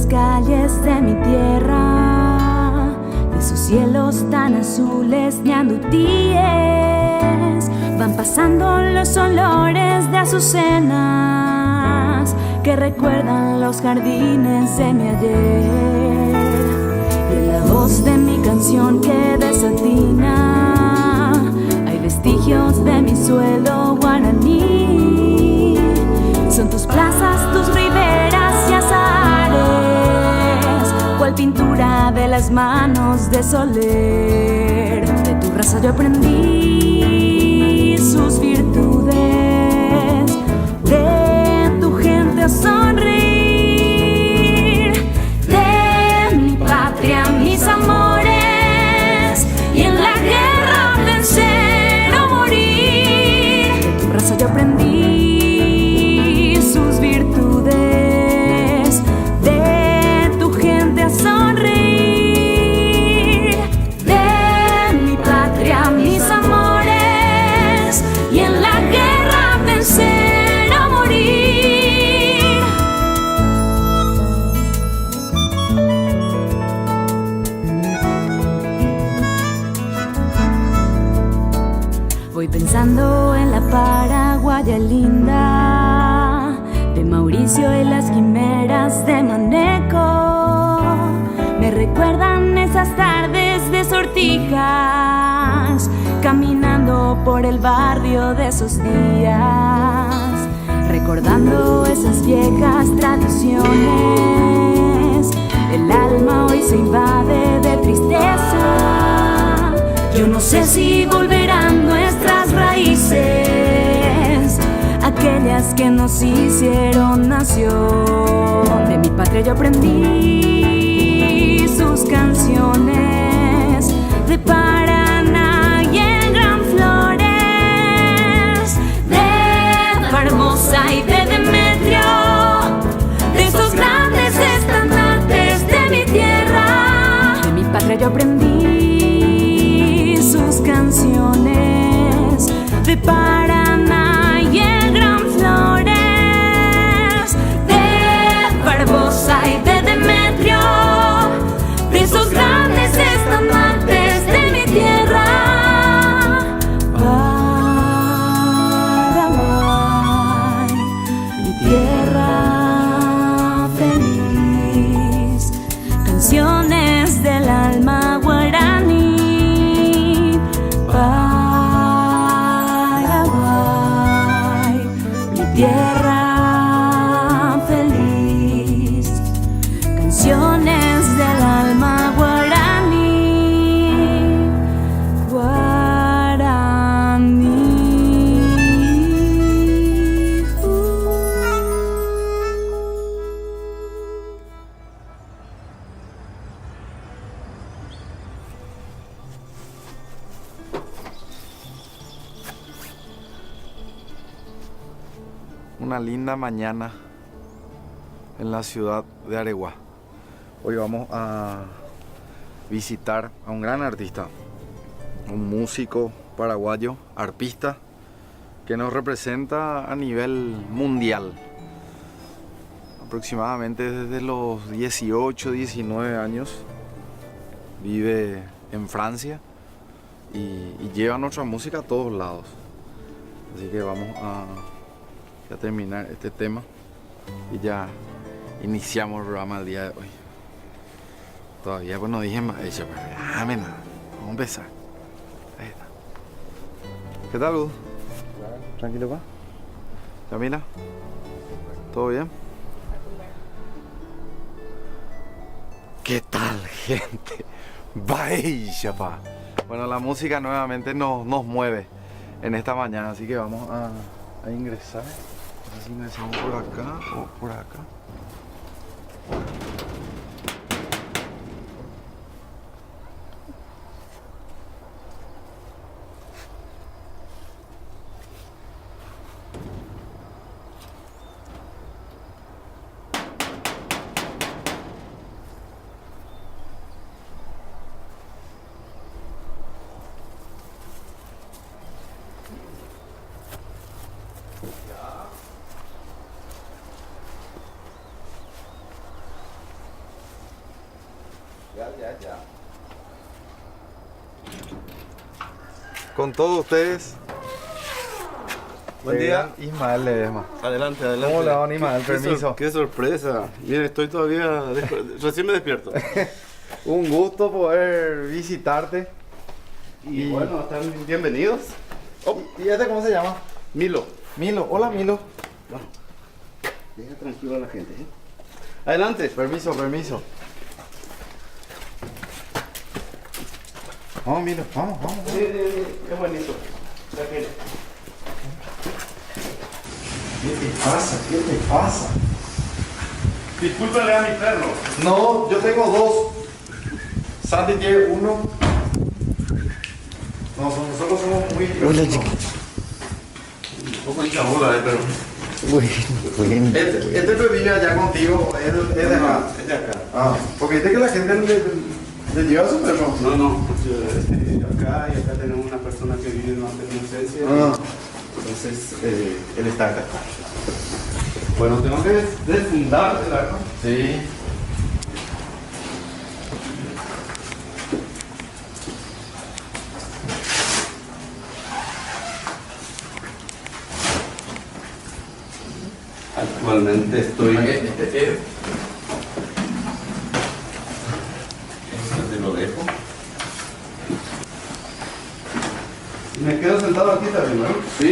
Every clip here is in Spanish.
las calles de mi tierra, de sus cielos tan azules ñandutíes, van pasando los olores de azucenas que recuerdan los jardines de mi ayer. Y en la voz de mi canción que desatina hay vestigios de mi suelo guaraní. Son tus plazas, tus riberas y azahares, cual pintura de las manos de Soler. De tu raza yo aprendí sus virtudes, de tu gente a sonreír, de mi patria mis amores, y en la guerra vencer o morir. De tu raza yo aprendí sus virtudes, de tu gente a sonreír, de mi patria mis amores, y en la guerra vencer o morir. Voy pensando en la Paraguaya linda, de Mauricio y las quimeras de Maneco. Me recuerdan esas tardes de Sortijas, caminando por el barrio de esos días, recordando esas viejas tradiciones. El alma hoy se invade de tristeza. Yo no sé si volverán nuestras raíces, aquellas que nos hicieron nación. De mi patria yo aprendí sus canciones, de Paraná y en Gran Flores, de Barbosa y de Demetrio, de esos grandes estandartes de mi tierra. De mi patria yo aprendí sus canciones, de Paraná y en Gran Flores, de Barbosa y de Demetrio, de esos grandes estandartes de mi tierra. Paraguay, mi tierra feliz, canciones del alma guaraní. Paraguay, mi tierra feliz, canciones del alma guaraní, guaraní. Una linda mañana en la ciudad de Areguá. Hoy vamos a visitar a un gran artista, un músico paraguayo, arpista, que nos representa a nivel mundial. Aproximadamente desde los 18, 19 años vive en Francia y lleva nuestra música a todos lados. Así que vamos a terminar este tema y ya iniciamos el programa del día de hoy. Todavía pues no dije más eso, pero déjame nada. Vamos a empezar. Ahí está. ¿Qué tal, Luz? ¿Tranquilo, pa? ¿Camila? ¿Todo bien? ¿Qué tal, gente? Vaya, pa. Bueno, la música nuevamente nos mueve en esta mañana, así que vamos a ingresar. No sé si ingresamos por acá o por acá. Ya. Con todos ustedes. Buen día. Ismael Ledesma. Adelante. ¿Cómo le va, Ismael? Permiso. Qué sorpresa. Miren, estoy todavía... Recién me despierto. Un gusto poder visitarte. Y bueno, están bienvenidos. ¿Y este cómo se llama? Milo. Milo. Hola, Milo. Bueno, deja tranquilo a la gente. Adelante. Permiso. Vamos, Milo. Vamos. Qué bonito. ¿Qué te pasa? Discúlpale a mi perro. No, yo tengo dos. Santi tiene uno. No, nosotros somos muy... Hola, chiquito. Un poco hincha bola, pero... Bueno. Este vive allá contigo, es de acá. Es de acá. Ah, porque viste que la gente le lleva a su perro. No. Acá y acá tenemos una persona que vive en de inocencia. Ah. Entonces, él está acá. Bueno, tengo que desfundar el arma. Sí. Actualmente estoy... Te lo dejo. Me quedo sentado aquí también, ¿no? Sí.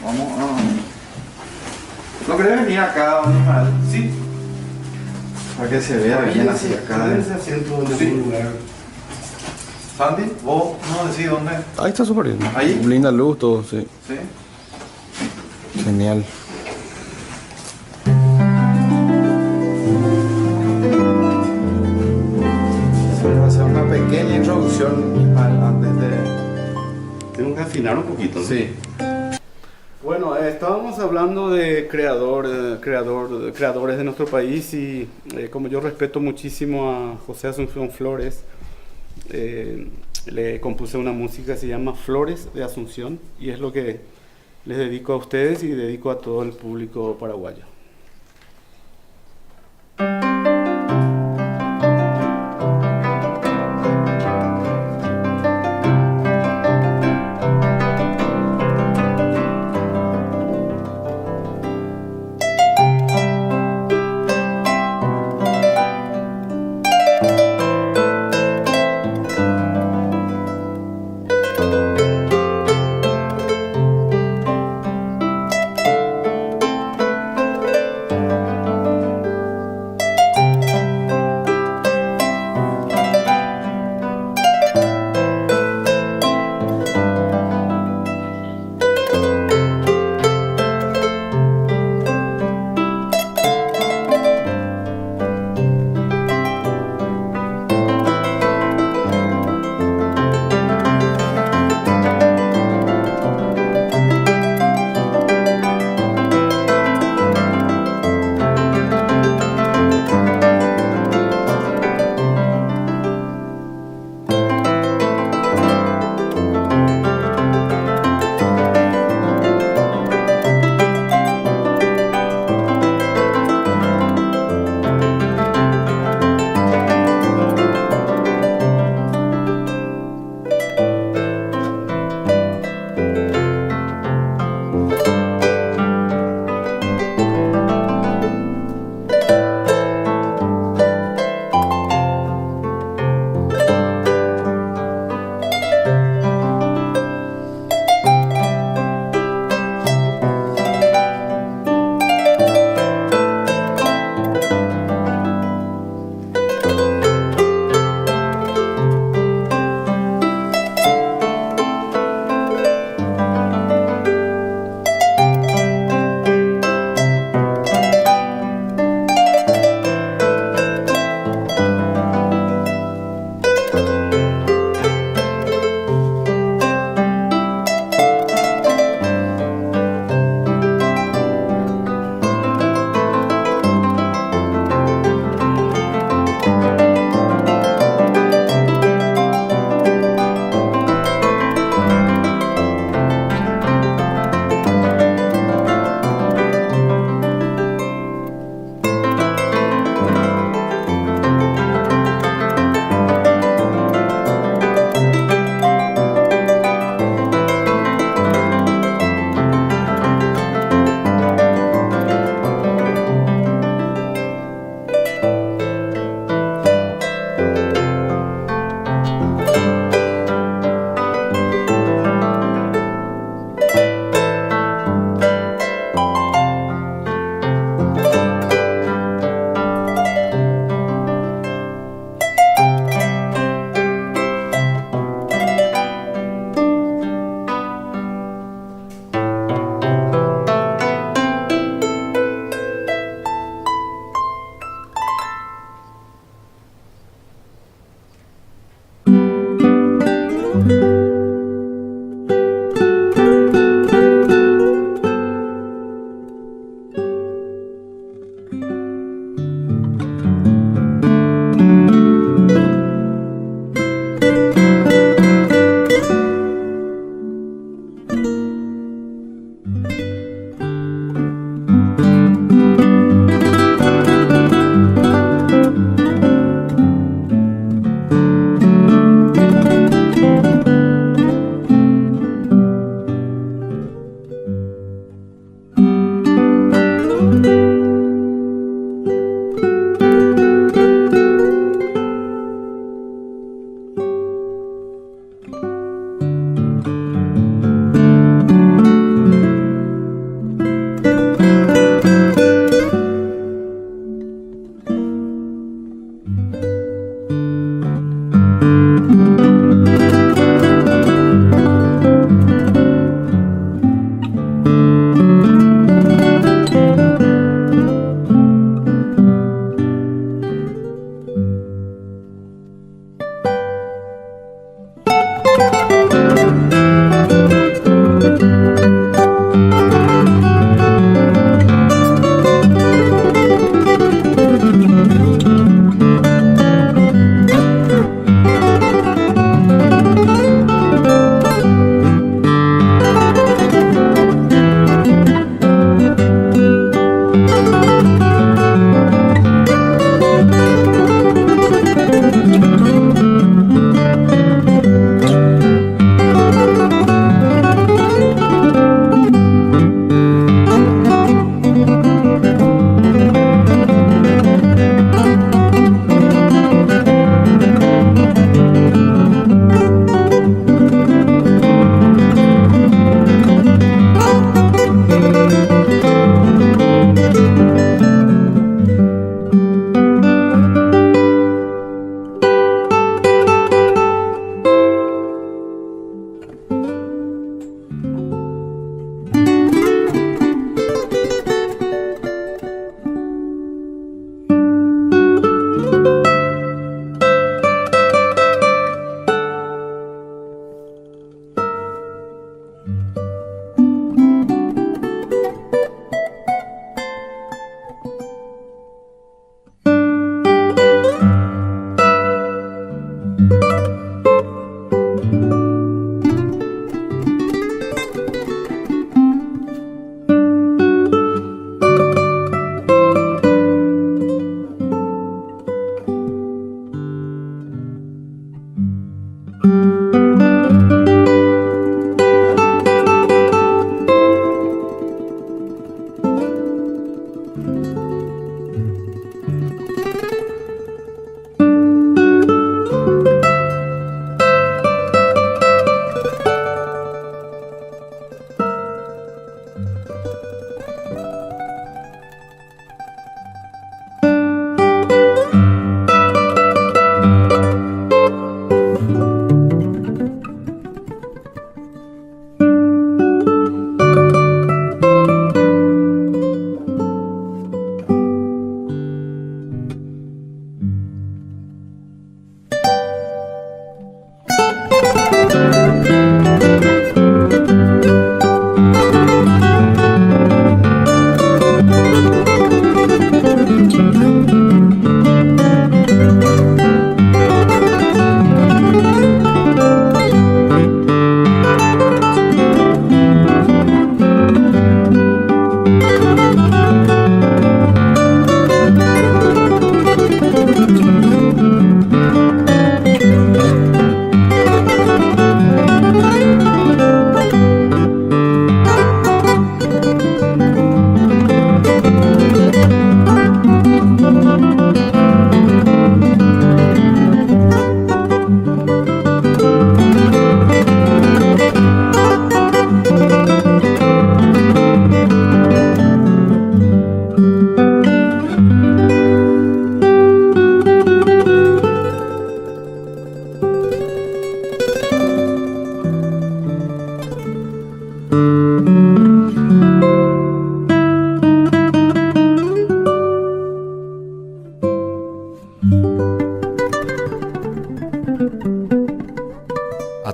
Vamos a... ¿No querés venir acá, Ismael? Sí. Para que se vea bien así acá. Ese asiento en Sí. algún lugar. Santi, vos no decís dónde. Ahí está súper bien. ¿Ahí? Linda luz, todo, sí. Sí. Genial. Vamos a hacer una pequeña introducción, Ismael, antes de... Tengo que afinar un poquito, ¿no? Sí. Bueno, estábamos hablando de creadores de nuestro país y como yo respeto muchísimo a José Asunción Flores, le compuse una música que se llama Flores de Asunción y es lo que les dedico a ustedes y dedico a todo el público paraguayo.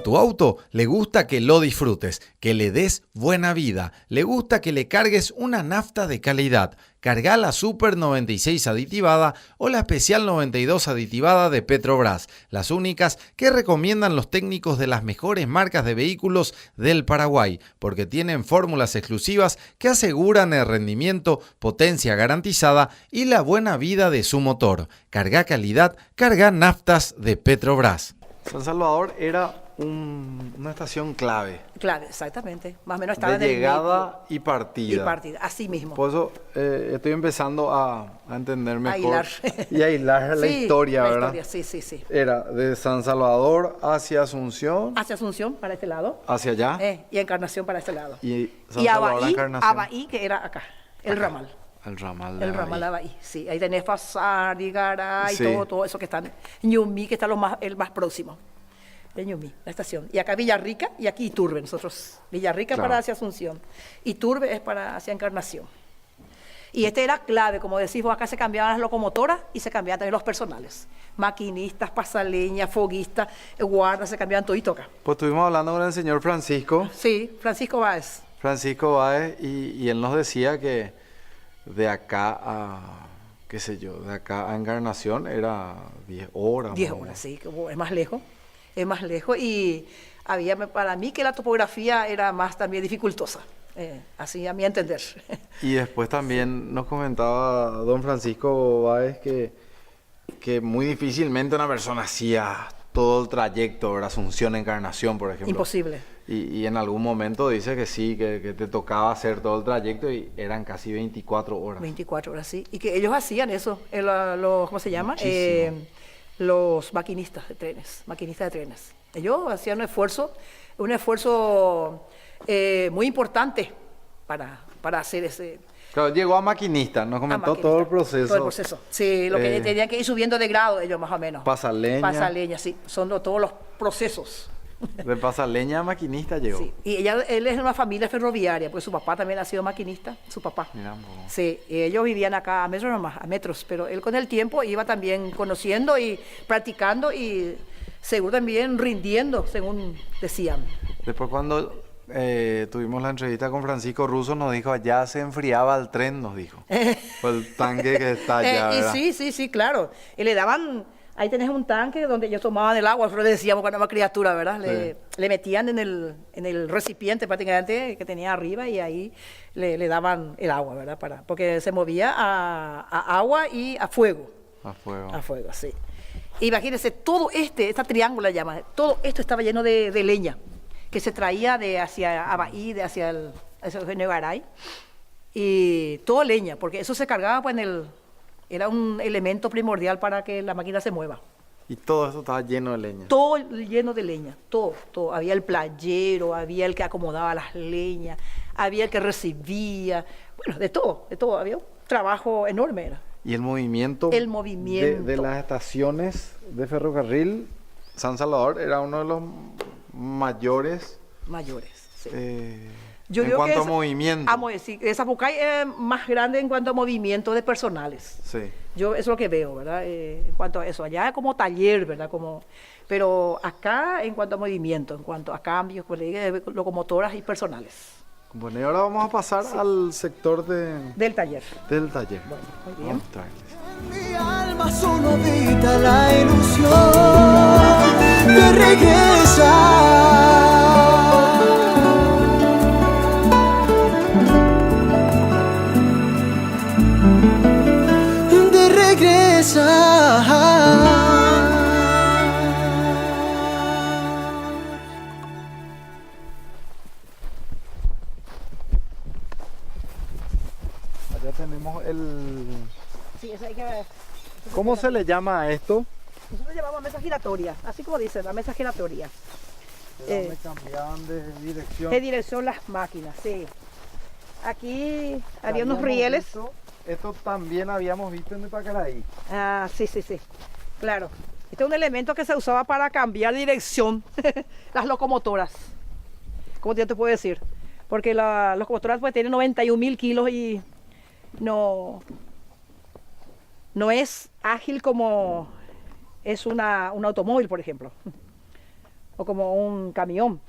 tu auto, le gusta que lo disfrutes, que le des buena vida, le gusta que le cargues una nafta de calidad. Carga la Super 96 aditivada o la Especial 92 aditivada de Petrobras, las únicas que recomiendan los técnicos de las mejores marcas de vehículos del Paraguay, porque tienen fórmulas exclusivas que aseguran el rendimiento, potencia garantizada y la buena vida de su motor. Carga calidad, carga naftas de Petrobras. San Salvador era una estación clave Claro, exactamente. Más o menos estaba de en el llegada y partida. medio y partida, así mismo. Por eso estoy empezando a entender mejor hilar. y a hilar la Sí, historia, la ¿verdad? historia, sí. Era de San Salvador hacia Asunción, Hacia Asunción, para este lado, hacia allá, y Encarnación para este lado. y San Y Salvador a Abaí, Encarnación. Abaí, que era acá, el ramal. El ramal de El Abaí. ramal Abaí, sí. Ahí tenés Fasar, Garay, Sí. todo eso que está. Ñumí, que está el más próximo. De Ñumí, la estación. Y acá Villarrica y aquí Iturbe, nosotros. Villarrica Claro. para hacia Asunción. Iturbe es para hacia Encarnación. Y este era clave, como decís vos, acá se cambiaban las locomotoras y se cambiaban también los personales. Maquinistas, pasaleñas, foguistas, guardas, se cambiaban todito acá. Pues estuvimos hablando con el señor Francisco Sí, Francisco Báez. Báez, y él nos decía que de acá a, qué sé yo, de acá a Encarnación era 10 horas. 10 más o horas, menos. sí, que es más lejos. Es más lejos y había para mí que la topografía era más también dificultosa. Así a mi entender. Y después también nos comentaba don Francisco Báez que muy difícilmente una persona hacía todo el trayecto, ¿verdad? Asunción, Encarnación, por ejemplo. Imposible. Y en algún momento dice que sí, que te tocaba hacer todo el trayecto y eran casi 24 horas. 24 horas, sí. Y que ellos hacían eso, ¿cómo se llama? Muchísimo. Los maquinistas de trenes. Ellos hacían un esfuerzo muy importante para hacer ese... Claro, llegó a maquinista, nos comentó maquinista, todo el proceso. Todo el proceso. Sí, lo que tenían que ir subiendo de grado ellos más o menos. Pasaleña. Pasaleña, sí. Son todos los procesos. De pasaleña a maquinista llegó. Sí. Y él es de una familia ferroviaria, pues su papá también ha sido maquinista, su papá. Mira, vos. Sí, y ellos vivían acá a metros nomás, a metros, pero él con el tiempo iba también conociendo y practicando y seguro también rindiendo, según decían. Después cuando tuvimos la entrevista con Francisco Russo nos dijo, allá se enfriaba el tren, nos dijo. Por el tanque que está allá, Y ¿verdad? sí, claro. Y le daban, ahí tenés un tanque donde ellos tomaban el agua, nosotros le decíamos cuando era una criatura, ¿verdad? Le metían en el recipiente prácticamente que tenía arriba y ahí le daban el agua, ¿verdad? Porque se movía a agua y a fuego. A fuego. A fuego, sí. Imagínense, todo esta triángulo llama, todo esto estaba lleno de leña que se traía de hacia Abaí, hacia Eugenio Garay, y todo leña, porque eso se cargaba pues era un elemento primordial para que la máquina se mueva. Y todo eso estaba lleno de leña. Todo lleno de leña, todo. Había el playero, había el que acomodaba las leñas, había el que recibía, bueno, de todo, había un trabajo enorme era. Y el movimiento, El movimiento. de las estaciones de ferrocarril, San Salvador era uno de los mayores Mayores, sí. en digo cuanto que a movimiento. Sí, Zapucay es más grande en cuanto a movimiento de personales. Sí. Yo eso es lo que veo, ¿verdad? En cuanto a eso, allá es como taller, ¿verdad? Pero acá en cuanto a movimiento, en cuanto a cambios, pues, de locomotoras y personales. Bueno, y ahora vamos a pasar al sector Del taller. del taller. Bueno, muy bien. Vamos a traerles. En mi alma solo habita la ilusión de regresar. De regresar. Allá tenemos el... Sí, eso hay que ver. ¿Cómo se le llama a esto? Nosotros llevamos mesa giratoria, así como dice, la mesa giratoria. Donde cambiaban de dirección. ¿Qué dirección las máquinas? Sí. Aquí había unos rieles. Esto también habíamos visto en el Pacaraí. Ah, sí. Claro. Este es un elemento que se usaba para cambiar dirección, las locomotoras. ¿Cómo te puedo decir? Porque las locomotoras pues tienen 91.000 kilos y no es ágil como es un automóvil, por ejemplo. o como un camión.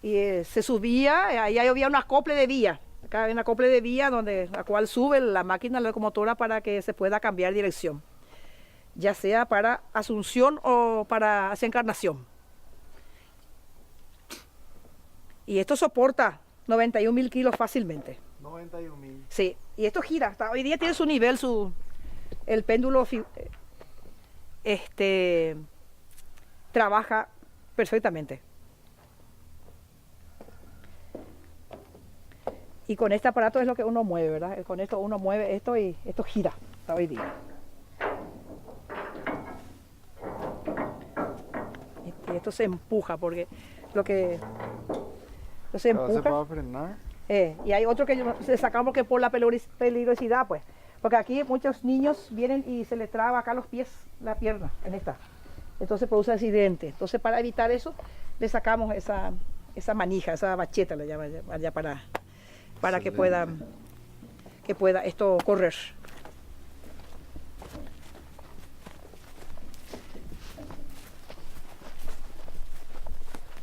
Y se subía, ahí había un acople de vía. Acá hay un acople de vía donde la cual sube la máquina, la locomotora, para que se pueda cambiar dirección, ya sea para Asunción o para hacia Encarnación. Y esto soporta 91.000 kilos fácilmente. 91.000. Sí, y esto gira. Hasta hoy día tiene su nivel, el péndulo trabaja perfectamente. Y con este aparato es lo que uno mueve, ¿verdad? Con esto uno mueve esto y esto gira hasta hoy día. Y esto se empuja porque lo que se empuja. ¿Se puede frenar? Y hay otro que le sacamos que por la peligrosidad, pues. Porque aquí muchos niños vienen y se les traba acá los pies, la pierna, en esta. Entonces produce accidente. Entonces para evitar eso, le sacamos esa manija, esa bacheta, le llaman allá para que pueda esto correr.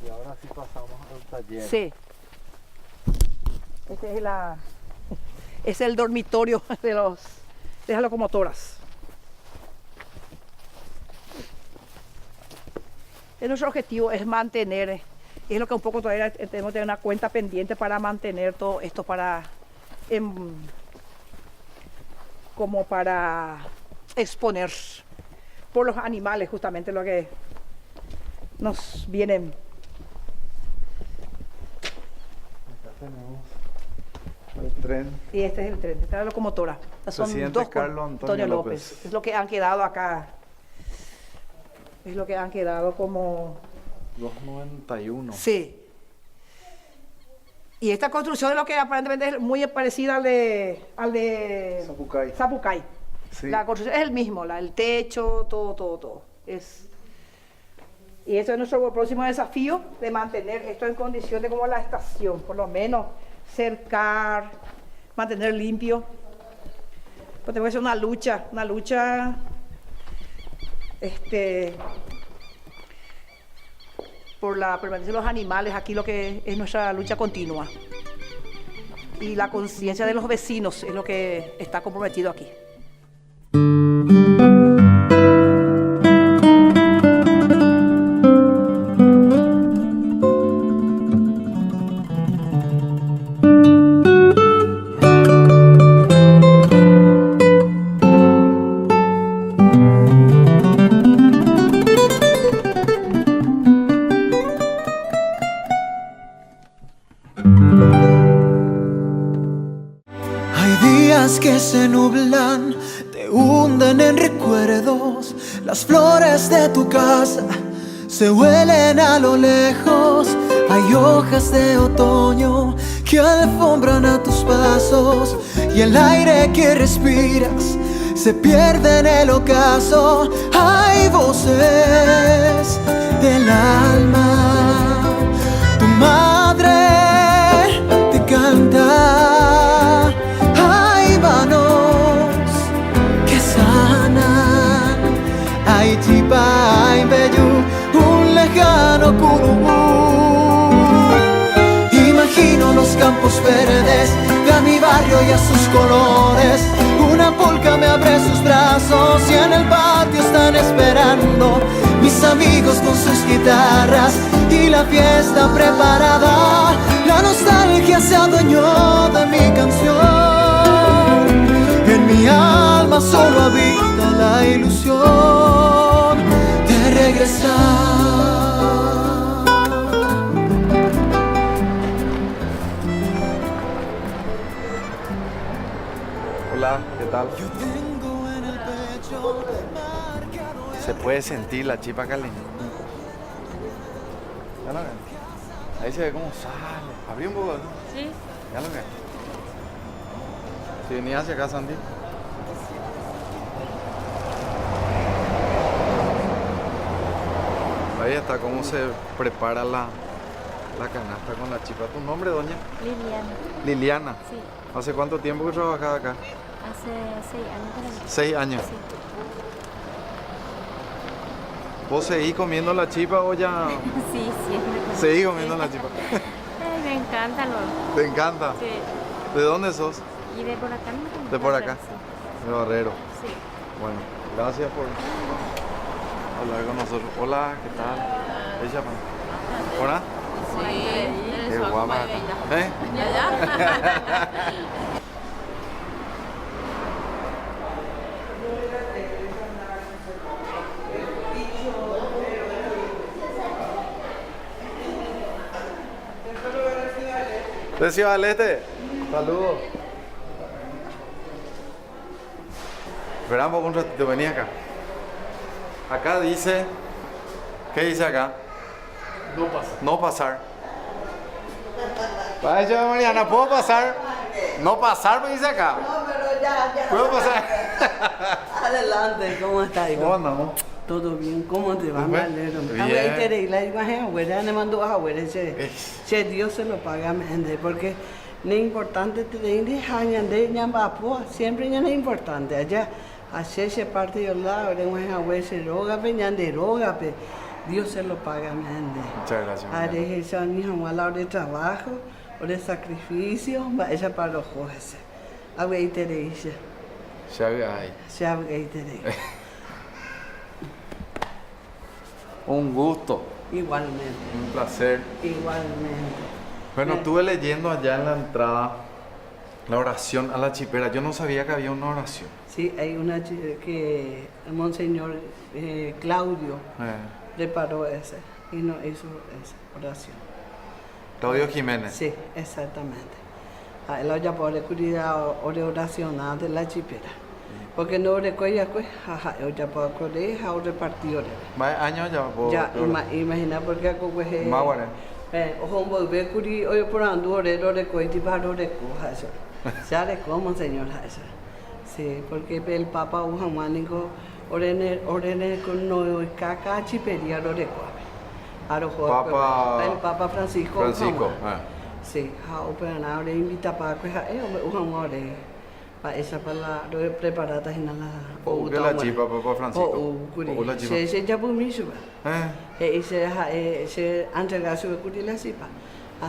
Y ahora sí pasamos al taller. Sí. Este es el dormitorio de las locomotoras. Nuestro objetivo es mantener, y es lo que un poco todavía tenemos que tener una cuenta pendiente para mantener todo esto como para exponer por los animales, justamente lo que nos vienen. Acá tenemos el tren. Y este es el tren, esta es la locomotora. Estas son Presidente dos Carlos Antonio López. Es lo que han quedado acá. Es lo que han quedado como... 291. Sí. Y esta construcción es lo que aparentemente es muy parecida al de Zapucay. Zapucay. Sí. La construcción es el mismo, el techo, todo. Y esto es nuestro próximo desafío, de mantener esto en condición de como la estación, por lo menos cercar, mantener limpio. Pues tengo que hacer una lucha por la permanencia de los animales, aquí lo que es nuestra lucha continua. Y la conciencia de los vecinos es lo que está comprometido aquí. Que se nublan, te hunden en recuerdos. Las flores de tu casa se huelen a lo lejos. Hay hojas de otoño que alfombran a tus pasos, y el aire que respiras se pierde en el ocaso. Hay voces del alma, tu madre te canta. Hay chipa, hay bellu, un lejano curubú. Imagino los campos verdes de mi barrio y a sus colores. Una polca me abre sus brazos y en el patio están esperando mis amigos con sus guitarras y la fiesta preparada. La nostalgia se adueñó de mi canción. En mi alma solo habita la ilusión de regresar. Hola, ¿qué tal? Se puede sentir la chipa caliente. ¿Ya lo ven? Ahí se ve cómo sale. Abrí un poco, ¿no? Sí. ¿Ya lo ven? Si venía hacia acá, Sandy. Ahí está cómo se prepara la canasta con la chipa. ¿Tu nombre, doña? Liliana. Liliana. Sí. ¿Hace cuánto tiempo que trabajas acá? Hace 6 años. 6 años. Sí. ¿Vos seguís comiendo la chipa o ya Sí, siempre. seguís comiendo la chipa? Ay, me encanta lo. ¿Te encanta? Sí. ¿De dónde sos? Y de por acá no. ¿De por acá? Sí. De Barrero. Sí. Bueno, gracias por hablar con nosotros. Hola, ¿qué tal? ¿Ella? ¿Hola? Sí. Qué guapa. ¿Eh? De Ciudad del Este. Saludos. Esperamos un ratito, vení acá. Acá dice. ¿Qué dice acá? No pasa. No pasar. Vaya Mariana, ¿puedo pasar? No pasar, me dice acá. No, pero ya. ¿Puedo pasar? Adelante, ¿cómo estás? ¿Cómo andamos? Todo bien, ¿cómo te va? Muy Me bien. alegro. Bien. Ahora te la imagen, abuela, me mandó a abuela, che Dios se lo paga, me entiende, porque no es importante te de de ñambapo, siempre ya no es importante, allá, hacer ese parte de la hora, un abuela se roga, de roga, Dios se lo paga, me entiende. Muchas gracias. Haré eso a mi mamá, la hora de trabajo, hora de sacrificio, va ella para los jueces. Abuela te dice, Ya hay. se abuela te dice. Un gusto, Igualmente, un placer. igualmente. Bueno, estuve leyendo allá en la entrada la oración a la chipera. Yo no sabía que había una oración. Sí, hay una que el monseñor Claudio preparó ese y no hizo esa oración. Claudio Jiménez. Sí, exactamente. Él ya puede cuidar oración de la chipera. Porque no recuerda que ya puedo correr, o repartir. ¿Más años ya? Ya, imagina porque algo que Más bueno. ojo, volver curi, hoy por ando, ore, recuerda y para recoja eso. Ya recojo, señor, eso. Sí, porque el Papa Ujamánico, orene con no caca chipería, lo recoge. El Papa Francisco. Francisco. Sí, pero ahora invita para que Ujamánico. Para esa palabra preparada en la O que la chipa, Papa Francisco. O la chipa. Se ya por mí suba. Se entrega su curi la chipa.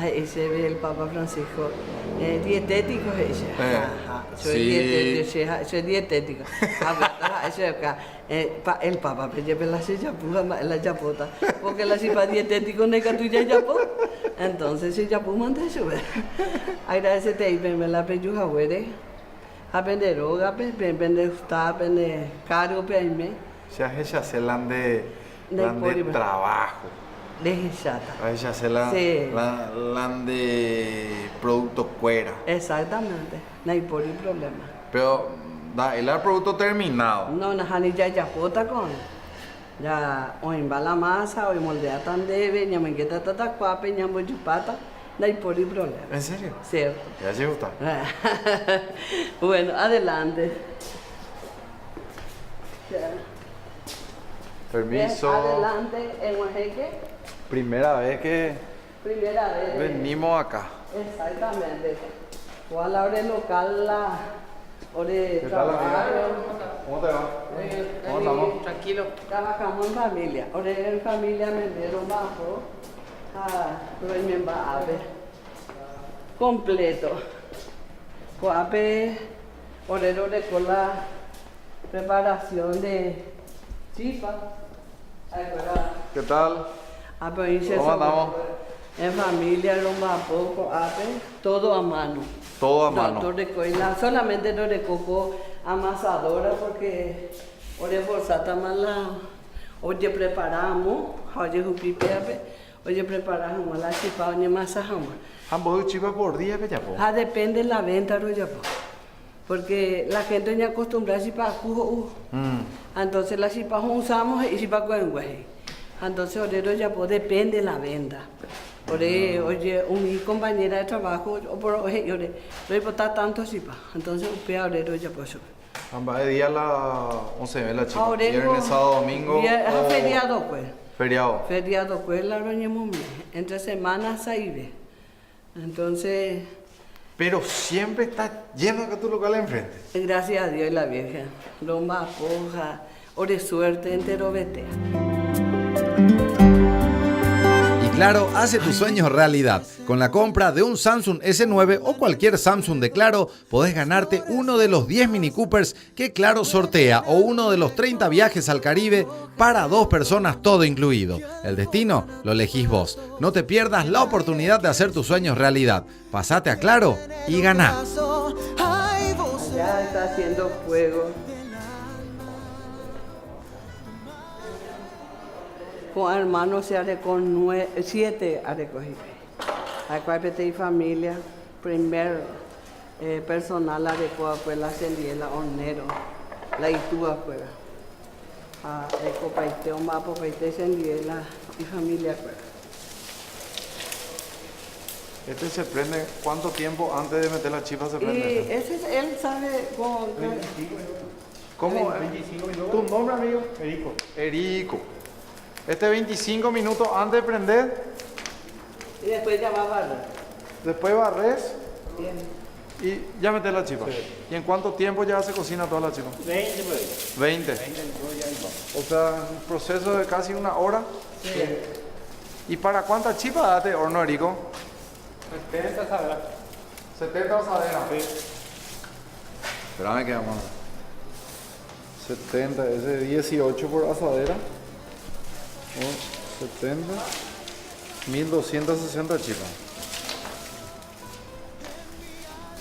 Ese ve el Papa Francisco dietético ese. Soy dietético. Ese acá el Papa lleva la silla la chapota. Porque la chipa dietético no es que tú ya chapó. Entonces se chapó manda sube. Agradece te y me la pejuja huere. Aprende roga, aprende usted, aprende cargo, aprende. Ya se lan de trabajo. De chata. Ella se lan de producto fuera. Exactamente, no hay problema. Pero el producto terminado. No, ni ya pota con. Ya o en la masa o en moldea tan debe, ya me queda tata cuape, ya me chupata. No hay problema. ¿En serio? Cierto. Ya se gusta. Bueno, adelante. Permiso. Adelante, en Oaxaca. Primera vez que venimos acá. Exactamente. ¿Cuál la hora local, la hora de ¿Qué tal, amiga? trabajo? ¿Cómo te va? ¿Cómo andamos? Tranquilo. Trabajamos en familia. Hora en familia me dieron bajo. Me va a ver. Completo. Coape, orero de cola, preparación de chipa. ¿Qué tal? ¿Cómo andamos? En familia, romba poco, todo a mano. Todo a mano. No, solamente no de coco amasadora porque ore bolsata mala. Oye preparamos, oye jupipeape, oye preparamos la chipa, oye masajamos. ¿Ambos chipas por día que ya po? Depende de la venta, porque la gente ya acostumbra a chipa cujo. Entonces la chipa usamos y chipa con güey. Entonces orero ya depende de la venta. Oye, mi compañera de trabajo, yo le botar tanto chipa. Entonces orero ya pues. Ambas de día la 11 de la chipa. Viernes, sábado, domingo. Feriado pues. Feriado. Feriado pues la roñemos entre semanas ahí. Entonces. Pero siempre está lleno acá tu local enfrente. Gracias a Dios y la Virgen. Lomba, poja, ore suerte, entero vete. Claro hace tus sueños realidad. Con la compra de un Samsung S9 o cualquier Samsung de Claro, podés ganarte uno de los 10 Mini Coopers que Claro sortea o uno de los 30 viajes al Caribe para 2 personas, todo incluido. El destino lo elegís vos. No te pierdas la oportunidad de hacer tus sueños realidad. Pasate a Claro y ganá. Ya está haciendo fuego. Con hermanos se haré con 7 haré cogí. Acuérdate y familia, primer personal haré pues la sendiela hornero, la itúa pues. Copaite o mapo paite sendiela y familia pues. Este se prende, ¿cuánto tiempo antes de meter la chispa se prende? Y ese él sabe cómo. 25 minutos. ¿Cómo? 25 minutos. ¿Tu nombre, amigo? Erico. Erico. Este 25 minutos antes de prender, Y después ya va a barrer. después barres Bien. y ya metes la chispa. Sí. ¿Y en cuánto tiempo ya se cocina toda la chispa? 20 por ahí. 20. 20 minutos ya ahí va. O sea, un proceso de casi una hora. Sí. ¿Y para cuánta chispa date horno, Erico? 70 sabrá. 70 asaderas. Sí. Espérame que vamos. 70, ese 18 por asadera. 70. 1260 chispas.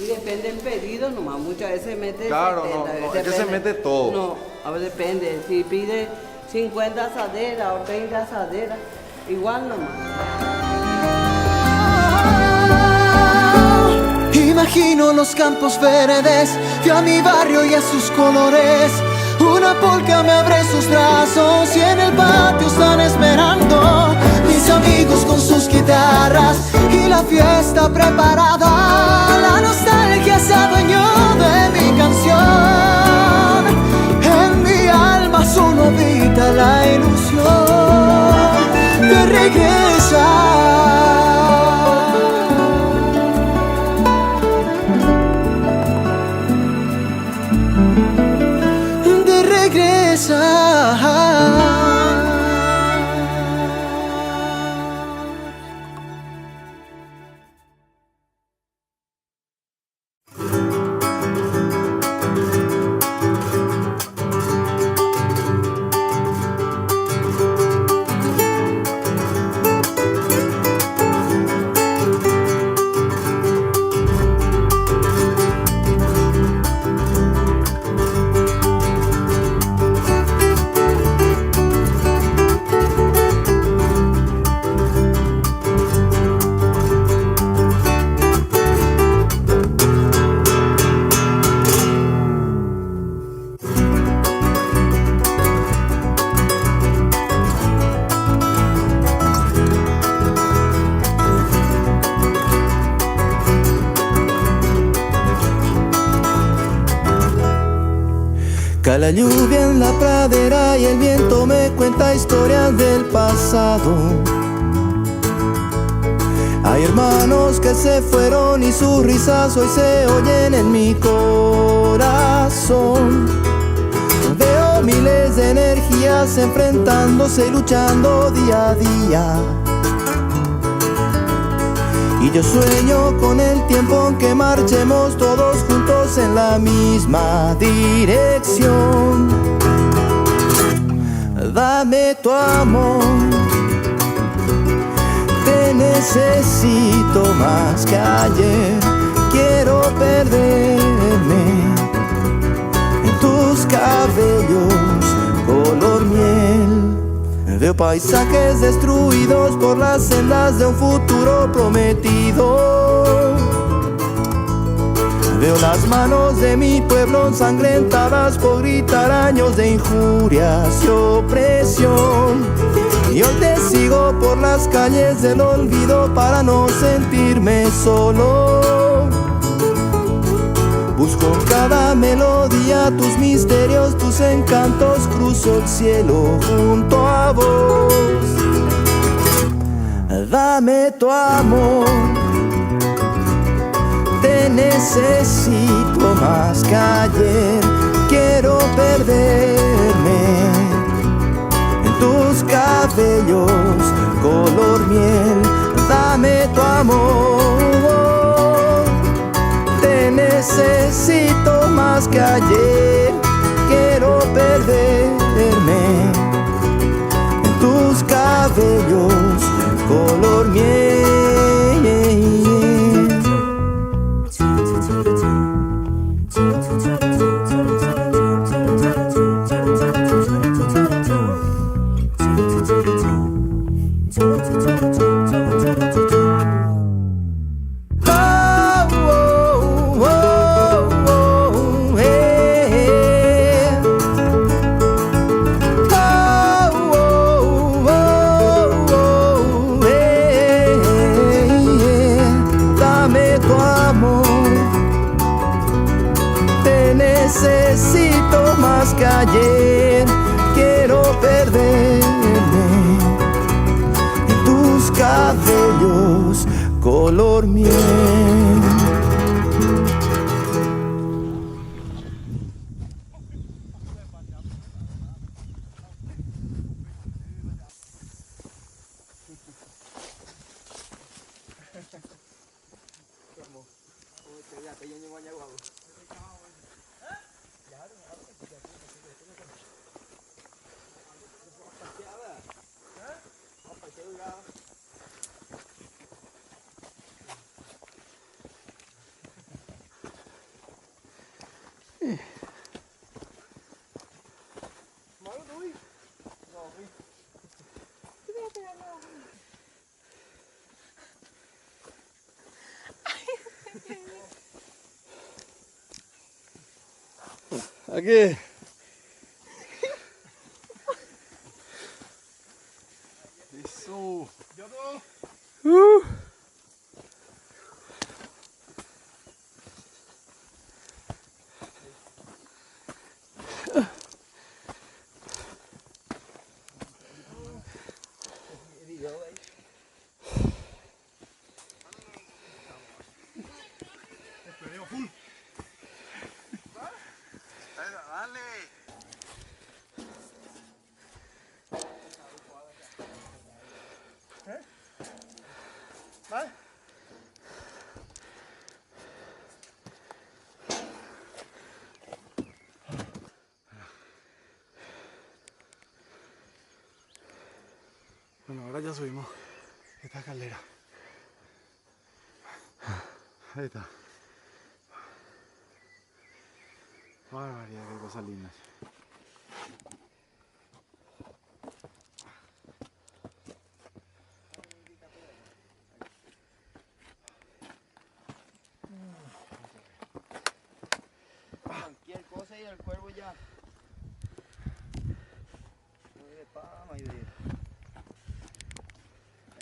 Y depende del pedido nomás, muchas veces mete Claro, 70, no, es depende. que se mete todo. No, a ver, depende. Si pide 50 asaderas o 30 asaderas, igual nomás. Imagino los campos verdes, fui a mi barrio y a sus colores. Una polca me abre sus brazos y en el patio están esperando mis amigos con sus guitarras y la fiesta preparada. La nostalgia se adueñó de mi canción. En mi alma solo habita la ilusión de regresar. Cae la lluvia en la pradera y el viento me cuenta historias del pasado. Hay hermanos que se fueron y sus risas hoy se oyen en mi corazón. Veo miles de energías enfrentándose y luchando día a día. Y yo sueño con el tiempo en que marchemos todos juntos en la misma dirección. Dame tu amor, te necesito más que ayer. Quiero perderme en tus cabellos color miel. Veo paisajes destruidos por las sendas de un futuro prometido. Veo las manos de mi pueblo ensangrentadas por gritar años de injurias y opresión. Y hoy te sigo por las calles del olvido para no sentirme solo. Busco cada melodía, tus misterios, tus encantos, cruzo el cielo junto a vos. Dame tu amor, te necesito más que ayer. Quiero perderme en tus cabellos color miel. que ayer. Quiero perderme en tus cabellos color miel. Dame tu amor, te necesito más que ayer. Quiero perderme en tus cabellos color miel. Aquí. Eso. Bueno, ahora ya subimos esta escalera. Ahí está. Barbaridad, qué cosas lindas. Cualquier cosa y el cuervo ya. Muy de pama y de.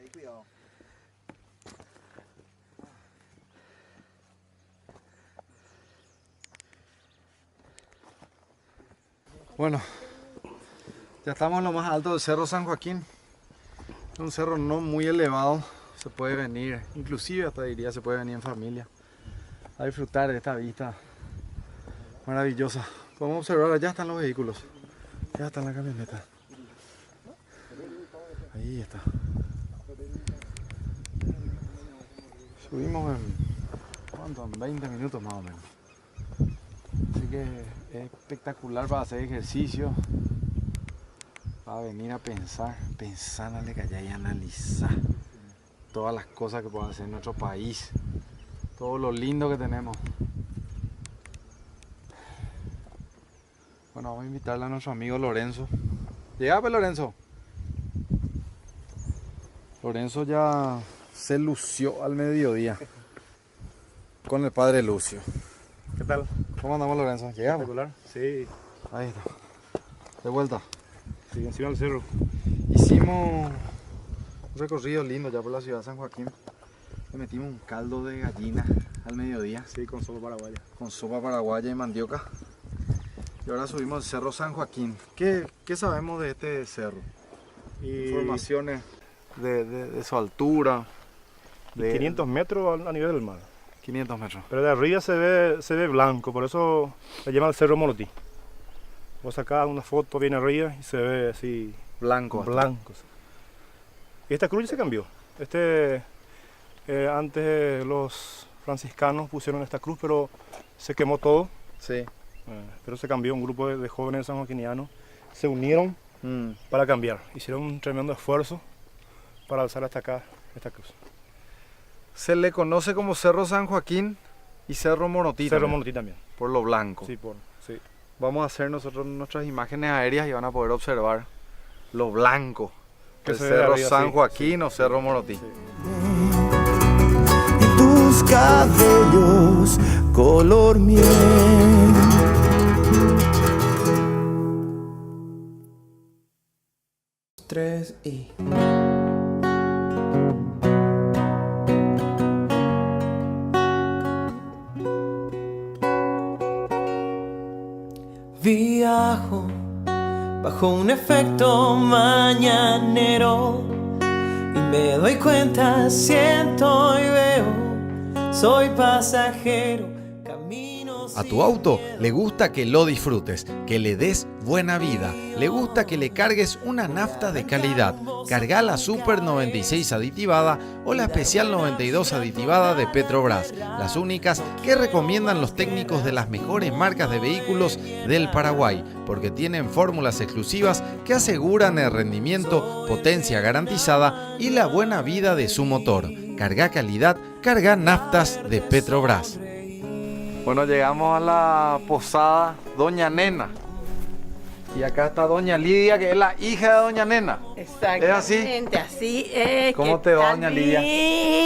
Ahí cuidado. Bueno, ya estamos en lo más alto del Cerro San Joaquín. Es un cerro no muy elevado. Se puede venir, inclusive hasta diría se puede venir en familia a disfrutar de esta vista maravillosa. Podemos observar, allá están los vehículos. Ya está en la camioneta. Ahí está. Subimos en, ¿cuánto? En 20 minutos más o menos. Así que es espectacular para hacer ejercicio, para venir a pensar en la calle y analizar todas las cosas que podemos hacer en nuestro país, todo lo lindo que tenemos. Bueno, vamos a invitarle a nuestro amigo Lorenzo. Llega pues Lorenzo. Lorenzo ya se lució al mediodía con el padre Lucio. ¿Qué tal? ¿Cómo andamos Lorenzo? ¿Llegamos? Espectacular. Sí, Ahí está. De vuelta. sí, encima del cerro. Hicimos un recorrido lindo ya por la ciudad de San Joaquín. Le metimos un caldo de gallina al mediodía Sí, con sopa paraguaya. con sopa paraguaya y mandioca. Y ahora subimos el Cerro San Joaquín. ¿Qué sabemos de este cerro? Y Informaciones de su altura. De 500 metros a nivel del mar. 500 metros. Pero de arriba se ve blanco, por eso se llama el Cerro Morotí. Vos sacás una foto bien arriba y se ve así Blanco. blanco. Y esta cruz ya se cambió. Antes los franciscanos pusieron esta cruz, pero se quemó todo Sí. Pero se cambió, un grupo de jóvenes sanjoaquinianos se unieron para cambiar. Hicieron un tremendo esfuerzo para alzar hasta acá esta cruz. Se le conoce como Cerro San Joaquín y Cerro Morotí. Cerro Morotí también. Por lo blanco. Sí, sí. Vamos a hacer nosotros nuestras imágenes aéreas y van a poder observar lo blanco. El Cerro San Joaquín o Cerro Morotí. En tus cabellos color miel. Tres y... Viajo bajo un efecto mañanero y me doy cuenta, siento y veo, soy pasajero. A tu auto le gusta que lo disfrutes, que le des buena vida. Le gusta que le cargues una nafta de calidad. Carga la Super 96 aditivada o la Especial 92 aditivada de Petrobras. Las únicas que recomiendan los técnicos de las mejores marcas de vehículos del Paraguay, porque tienen fórmulas exclusivas que aseguran el rendimiento, potencia garantizada y la buena vida de su motor. Carga calidad, carga naftas de Petrobras. Bueno, llegamos a la posada Doña Nena. Y acá está Doña Lidia, que es la hija de Doña Nena. Exactamente, así es. ¿Cómo te va, Doña Lidia?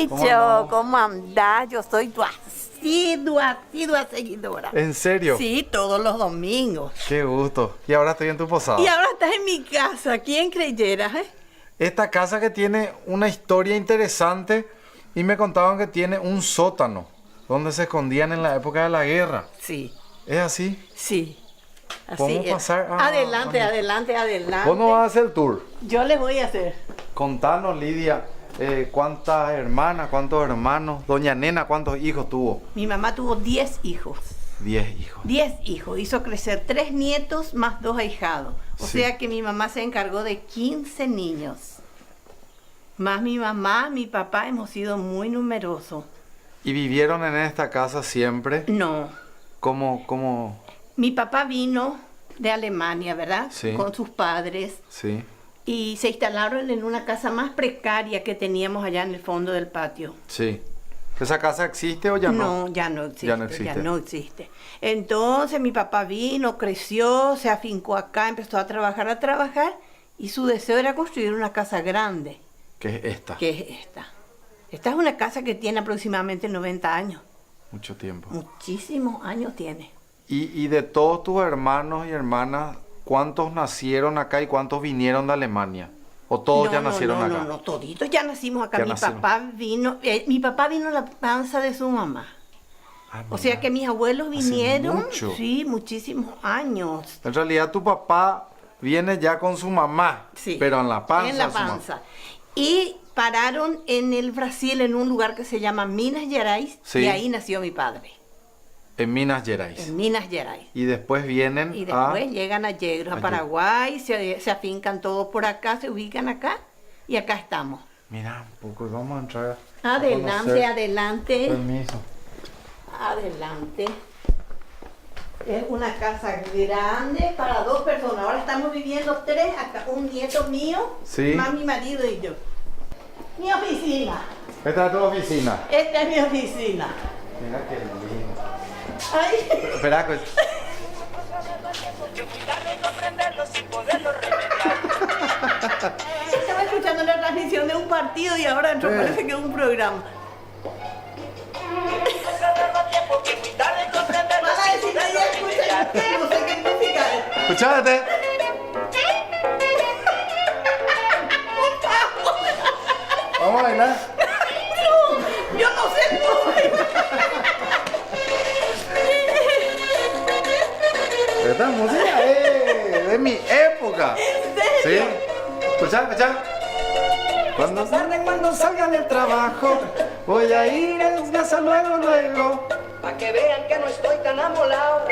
¿Cómo andás? Yo soy tu asidua seguidora. ¿En serio? Sí, todos los domingos. Qué gusto. Y ahora estoy en tu posada. Y ahora estás en mi casa. ¿Quién creyera, Esta casa que tiene una historia interesante y me contaban que tiene un sótano donde se escondían en la época de la guerra. Sí. ¿Es así? Sí. Así ¿Podemos es. pasar? Adelante. ¿Vos no vas a hacer el tour? Yo les voy a hacer. Contanos, Lidia, ¿cuántas hermanas, cuántos hermanos? Doña Nena, ¿cuántos hijos tuvo? Mi mamá tuvo 10 hijos. 10 hijos. 10 hijos. Hizo crecer 3 nietos más 2 ahijados. O sea que mi mamá se encargó de 15 niños. Más mi mamá, mi papá, hemos sido muy numerosos. ¿Y vivieron en esta casa siempre? No. ¿Cómo? Mi papá vino de Alemania, ¿verdad? Sí. Con sus padres. Sí. Y se instalaron en una casa más precaria que teníamos allá en el fondo del patio. Sí. ¿Esa casa existe o ya no? No, ya no existe. Ya no existe. Ya no existe. Entonces mi papá vino, creció, se afincó acá, empezó a trabajar y su deseo era construir una casa grande. ¿Qué es esta? ¿Qué es esta? Esta es una casa que tiene aproximadamente 90 años. Mucho tiempo. Muchísimos años tiene. Y de todos tus hermanos y hermanas, ¿cuántos nacieron acá y cuántos vinieron de Alemania? ¿O todos ya nacieron acá? No, toditos ya nacimos acá. Ya Mi nacieron. papá vino en la panza de su mamá. O sea que mis abuelos vinieron, mucho. sí, muchísimos años. En realidad tu papá viene ya con su mamá, Sí, pero en la panza. en la de su mamá. panza. Y pararon en el Brasil, en un lugar que se llama Minas Gerais, Sí. y ahí nació mi padre, En Minas Gerais. en Minas Gerais. Y después vienen Y después llegan a Yegros, a Yegros. Paraguay, se afincan todos por acá, se ubican acá, y acá estamos. Mira un poco, vamos a entrar. Adelante, adelante. Permiso. Adelante. Es una casa grande para 2 personas. Ahora estamos viviendo 3 acá. Un nieto mío, Sí. más mi marido y yo. Mi oficina. Esta es tu oficina. Esta es mi oficina. Mira qué lindo. Ay. Espera, pues. Estaba escuchando la transmisión de un partido y ahora dentro parece que es un programa. Van a decirme ya escuchen ustedes, no sé qué música es. Escuchate. Vamos a bailar. No, yo no sé cómo bailar. Esta música es de mi época. ¿En serio? Sí. Escucha. Cuando salga del trabajo, voy a ir a casa luego. Pa' que vean que no estoy tan amolado,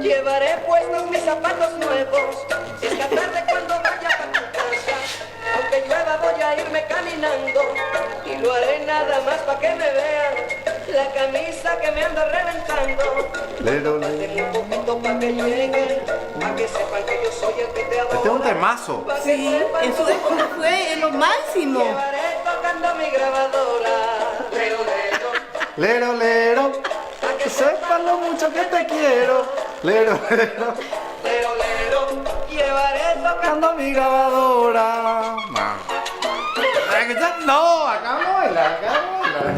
llevaré puestos mis zapatos nuevos. Si es que tarde cuando vaya pa' tu casa, aunque llueva voy a irme caminando. Y lo haré nada más pa' que me vean la cara. camisa que me anda reventando. Denle un poquito pa' que lleguen, pa' que sepan que yo soy el que te adora. Este es un temazo. Sí, eso fue lo máximo. Llevaré tocando mi grabadora. Lero, lero. Lero, lero, pa' que sepan lo mucho que te quiero. Lero, lero, Lero, lero. Llevaré tocando mi grabadora. No, acá no bailar, acá no bailar.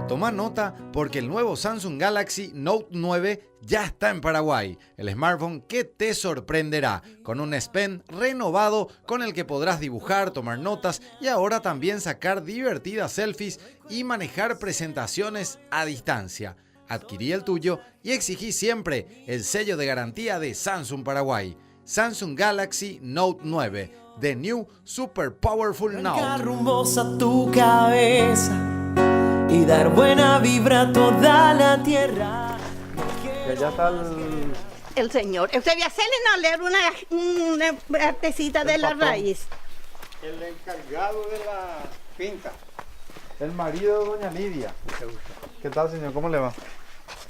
Toma nota porque el nuevo Samsung Galaxy Note 9 ya está en Paraguay. El smartphone que te sorprenderá con un S Pen renovado con el que podrás dibujar, tomar notas y ahora también sacar divertidas selfies y manejar presentaciones a distancia. Adquirí el tuyo y exigí siempre el sello de garantía de Samsung Paraguay. Samsung Galaxy Note 9, The New Super Powerful Note. Rumbos a tu cabeza y dar buena vibra a toda la tierra. Ya está El señor. Usted voy a hacerle leer una artecita de la raíz. El encargado de la finca. el marido de doña Lidia. ¿Qué tal, señor? ¿Cómo le va?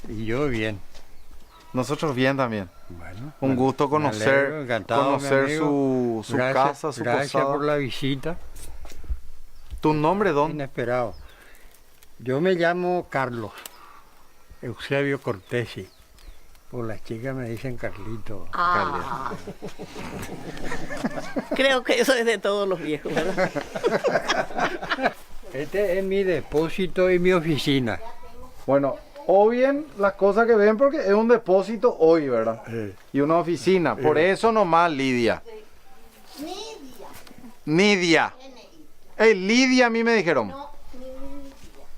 Y yo bien. Nosotros bien también. Bueno, un gusto conocer, encantado, su casa, su gracias posada. por la visita. ¿Tu nombre, don? Inesperado. Yo me llamo Carlos Eusebio Cortesi. Por las chicas me dicen Carlito. Ah. Creo que eso es de todos los viejos, ¿verdad? Este es mi depósito y mi oficina. Bueno, o bien las cosas que ven porque es un depósito hoy, ¿verdad? Y una oficina. Por eso nomás Lidia. Nidia. Hey, Lidia a mí me dijeron.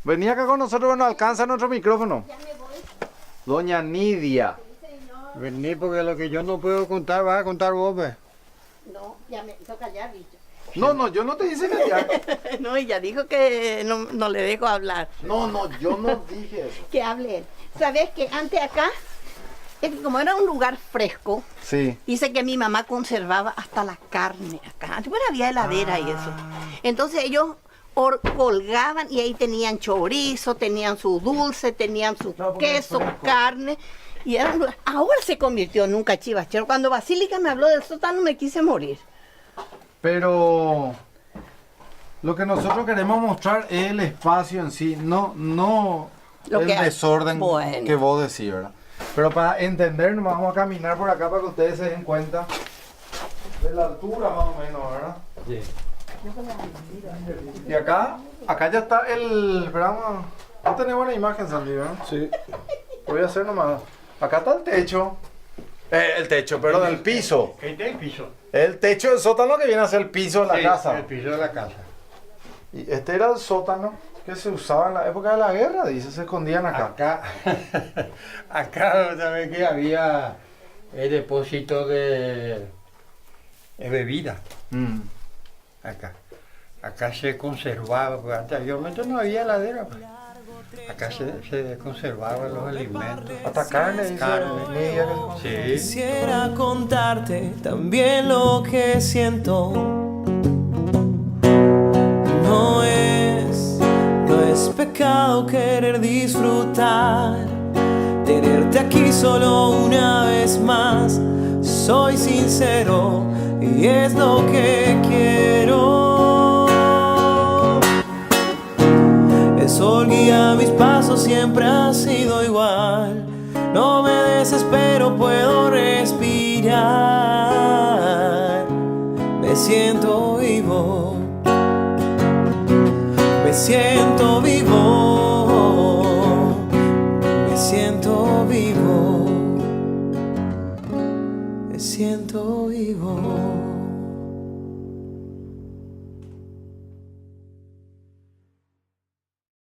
Venía acá con nosotros, bueno, alcanza nuestro micrófono. Doña Nidia. Vení porque lo que yo no puedo contar, vas a contar vos, pues. No, ya me hizo callar, bicho. No, yo no te hice callar. No, ella dijo que no le dejo hablar. No, yo no dije eso. Que hable él. ¿Sabes que antes acá, es que como era un lugar fresco, Sí. dice que mi mamá conservaba hasta la carne acá. Antes bueno, había heladera y eso. Entonces ellos colgaban y ahí tenían chorizo, tenían su dulce, tenían su queso, carne. Y era un lugar. Ahora se convirtió en un cachivachero. Cuando Basílica me habló del sótano me quise morir. Pero lo que nosotros queremos mostrar es el espacio en sí, no Lo el que hay. desorden Bueno. que vos decís, ¿verdad? Pero para entender, nos vamos a caminar por acá para que ustedes se den cuenta de la altura más o menos, ¿verdad? Sí. Y acá ya está el... Esperamos, no tenés buena imagen, Sandy, ¿verdad? Sí. Voy a hacer nomás. Acá está el techo. El techo, perdón, el piso. Este es el piso. El techo del sótano que viene a ser el piso de la Sí, casa. el piso de la casa. Y este era el sótano que se usaba en la época de la guerra, dice, se escondían acá. Acá, ¿sabes qué? Había el depósito de bebida. Acá se conservaba, porque anteriormente no había heladera. Pues. Acá se conservaban los alimentos. Hasta carne, dice Nidia. Sí. Quisiera contarte también lo que siento. No es pecado querer disfrutar, tenerte aquí solo una vez más. Soy sincero y es lo que quiero. El sol guía mis pasos, siempre ha sido igual. No me desespero, puedo respirar. Me siento vivo. Me siento vivo. Me siento vivo. Me siento vivo.